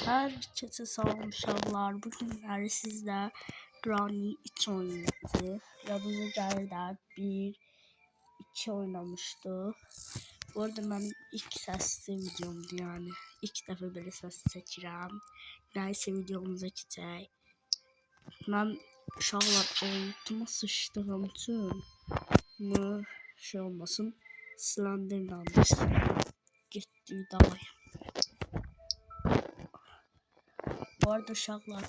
Herkese selam uşaqlar. Bugünləri sizlə Granny 2 oynadı. Yadınıza gəlir də 1-2 oynamışdıq. Bu arada mənim ilk səsli videomdur, yəni ilk dəfə belə səs çəkirəm. Nəysə videomuza keçək. Mən uşaqlar altıma sıçdığım üçün şey olmasın, Slenderman'dır. Getdik davay. Bu arada uşaqlar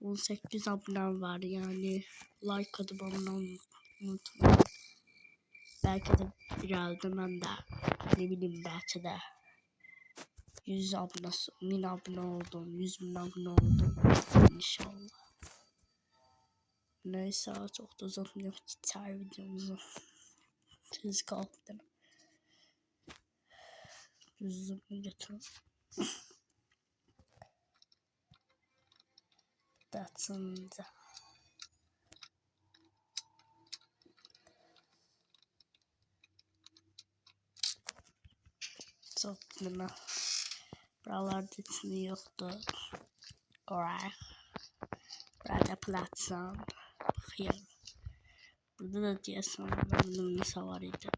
18 abonem var, yani like atıp abone olmayı unutmayın. Belki de bir elde mən də ne bileyim, belki de 100 abone, 1000 abone oldum, 100.000 abone oldum inşallah. Neyse, çok da uzatmayalım, geçer videomuzu. Siz kalktın. Yüzümü götürün. Datsanıza. Çok güzel. Buralarda içinde yoktu. Oraya. Burada platsan. Bakayım. Burada da diyorsun benim nisa var idi.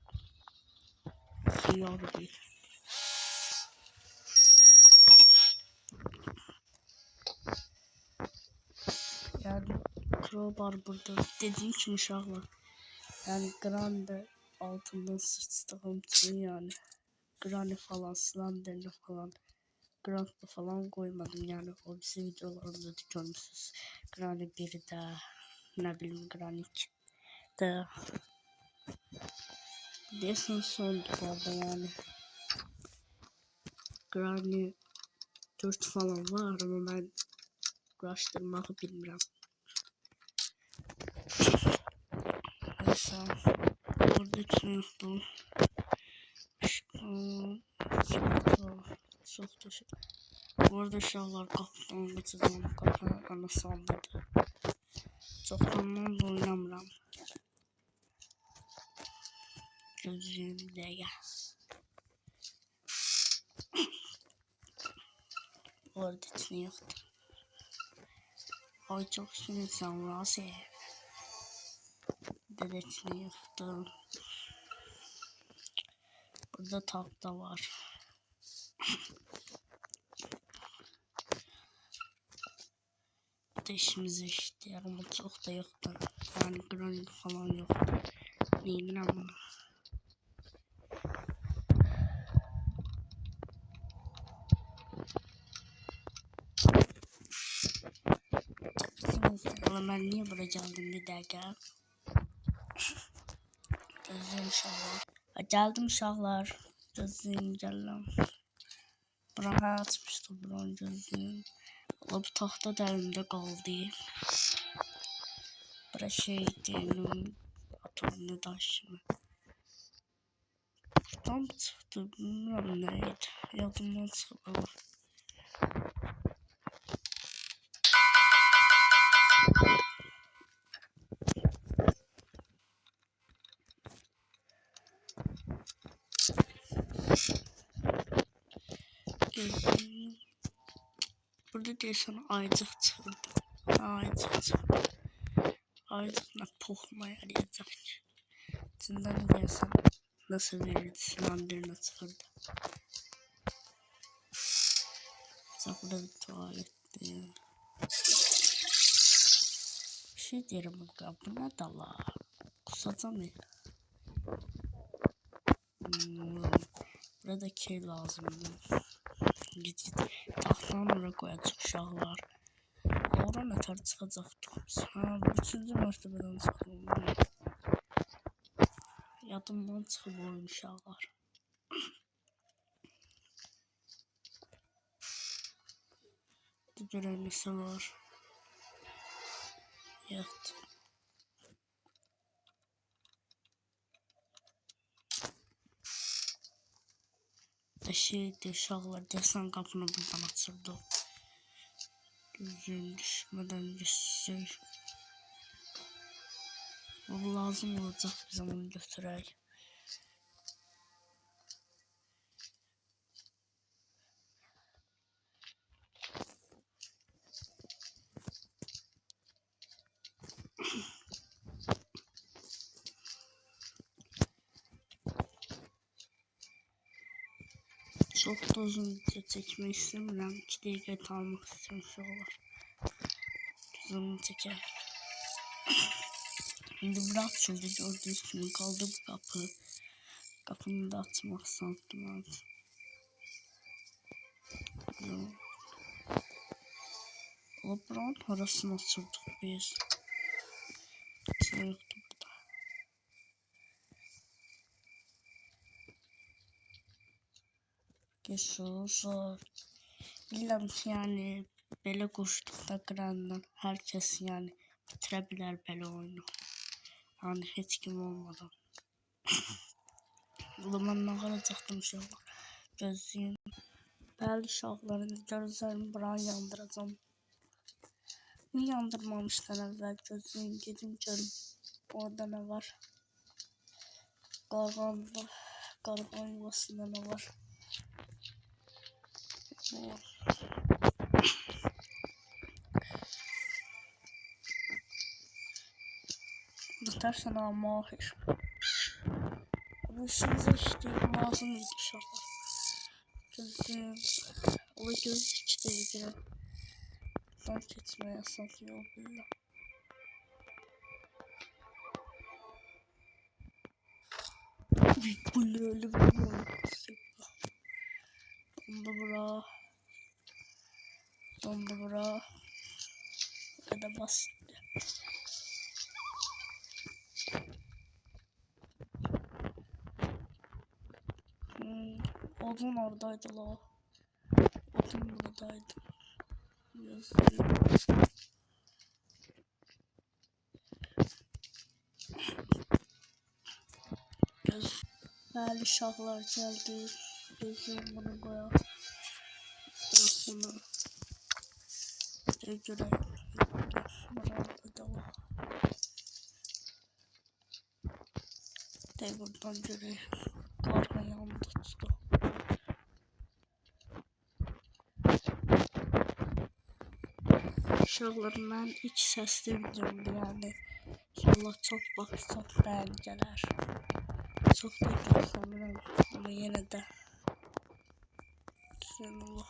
Yok değil. Yani crowbar burada. Dediğim için uşaqlar. Yani grande altından sıçtığım için yani. Granny falan, Slender'li falan. Grand'lı falan koymadım, yani o bizim videolarımda da görmüşsünüz. Granny 1'de, ne bileyim Granny 2'de. Desin son orada yani. Granny 4 falan var ama ben uğraştırmayı bilmirəm. Neyse, orada çıkmıştım. Çok teşekkür. Bu arada uşaqlar qapıdan geçəcəm, qapı bana saldırdı. Çoxdandan da oynamıram. Gözlüyüm dəqiqə. Bu arada içine yoktu. Ay çok sinirsen razı. Dede içine yoktu. Burada tahta var. İşimizi işte ama çok da yoktu. Yani Granny falan yoktu. Neyim ama. Valla ben niye buraya geldim bir dakika. Gözlüğüm uşaqlar. Geldim uşaqlar. Gözlüğüm gələm. Buraya açmışdı buranın gözlüğüm. Valla bu tahta da elimde kaldı. Bura şey diyelim. Atomlu taş mı? Buradan mı çıktı? Bilmiyorum neydi. Yadımdan çıktı. Gözlüğüm. Burada diyorsan aycık çıktı. Aycık çıktı. Aycıkla pohma yarayacak. İçinden diyorsan nasıl verirdi? Slender'ına çıkardı. Burada bir tuvaletti. Bir şey derim bak, bu ne dala? Kusacağım ya. Burada key lazımdı. Git. Tahtanı oraya koyacak uşaqlar. Oradan ötər çıxacaqdıq. Ha, 3-cü mərtəbədən çıxdım. Yadımdan çıxıb oyun uşaqlar. Görək nəsə var. Yat. Şeydi uşaqlar, desən qapını buradan açırdı. Gözüm düşmədən geçsək. O lazım olacaq, biz onu götürək. Çok da uzun video çekmek istemiyorum. 2 dakika kalmak istiyorum şu var. Uzun çeker. Şimdi bırak şurada gördüğünüz gibi kaldı bu kapı. Kapını da açmak sandım artık. O buranın arasını açırdık biz. Şey yoktu burada. Geçiyoruz. Bilmem yani böyle koştukta kırandan herkes yani bitirebilir böyle oyunu. Yani hiç kim olmadan. O zaman ne kalacaktım şu an. Gözlüğüm. Belli şahlarını gözlerimi buran yandıracağım. Niye yandırmamışlar evvel gözlüğüm dedim canım. Orada ne var? Gargan var. Gargan yuvasında ne var? Tutarsan ama mahir. Bu işimize işte lazım inşallah. Gözlüğüm. O göz işte ilgili. Fark etmeye yasak yol billah. Bu öyle bir yol. Dondu bura. Bu kadar basit. Odun oradaydı la. Odun buradaydı. Yazıyorum. Değerli şahlar geldi. Gözüm bunu koyar. Bırak bunu. Göre. De buradan göre. Karga yandı tuttu. Şahlarım ben iç sesli videomdu yani. İnşallah çok baksak beğenceler. Çok da sanırım ama yine de. Allah.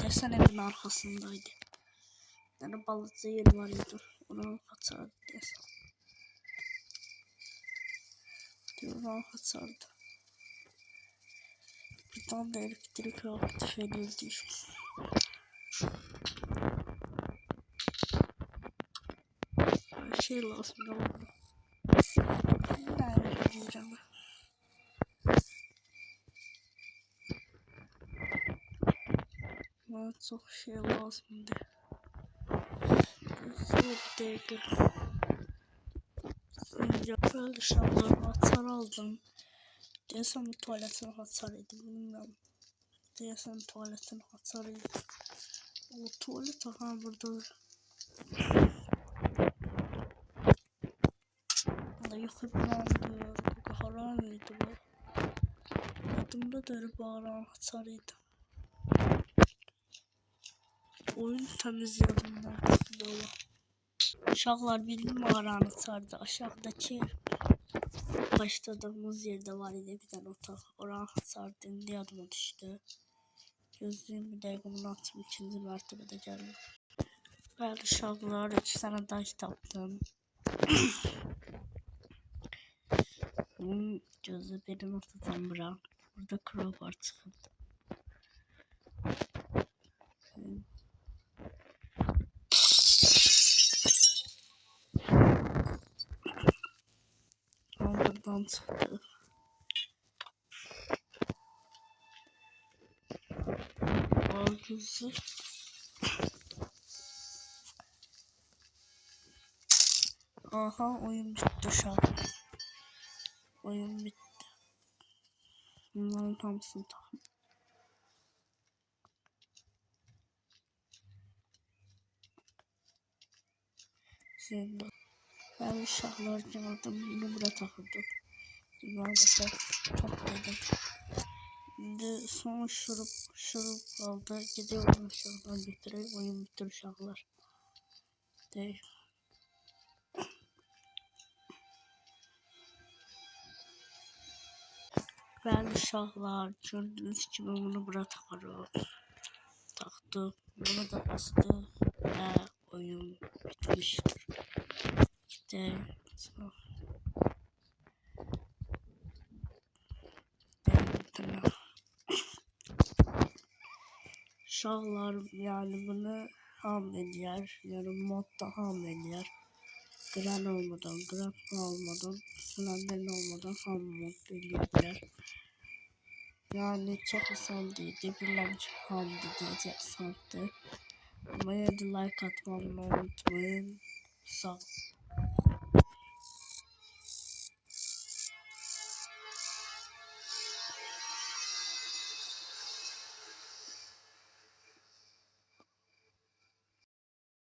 Desen evin arkasındaydı. Yani balıkçı yer vardı. Ona kaçardı desen. Ona kaçardı. Bir tane de elektrik aktif edildi. Her şey lazım ama. Ben diyeceğim. Bana çok şey lazımdı. Bir dakika. Önce böyle şalvarımı atar aldım. Desem tuvaletini hatsarıydı bilmiyorum. Desem tuvaletini hatsarıydı. O tuvalet aha burada. Da yukarıdandı. Bu haramıydı bu. Adımda da bağıran hatsarıydı. Oyun temizliyordum ben böyle. Uşaqlar bildim mağaranı sardı. Aşağıdaki başladığımız yerde var idi bir tane otak. Oranı sardı. Indi yadıma düştü. Gözlüğüm bir dəqiqə açım. 2-ci mərtəbədə gəldim. Bəli uşaqlar 2 tane daş tapdım. Bunun gözü benim ortadan bırak. Burada crowbar çıxırdı. Buradan çıktı. Gözü. Aha oyun bitti şu an. Oyun bitti. Bunların hamısını takım. Şimdi ben uşaqlar gəldim. Bunu bura takırdım. Maalesef çok dedim. Şimdi son şurup kaldı. Gidiyorum uşaqdan bitireyim. Oyun bitir uşaqlar. Değil. Ben uşaqlar gördüğünüz gibi bunu bura takarıq. Taktı. Bunu da bastık ve oyun bitmiştir. Gidelim. Uşaqlar yani bunu ham eləyər. Yəni modda ham eləyər. Gran olmadan, gran olmadan, slender olmadan ham mod eləyərlər. Yani çok asandı. Bilmem ki hamdı diyecek sandı. Ama yine de like atmayı unutmayın. Sağ olun.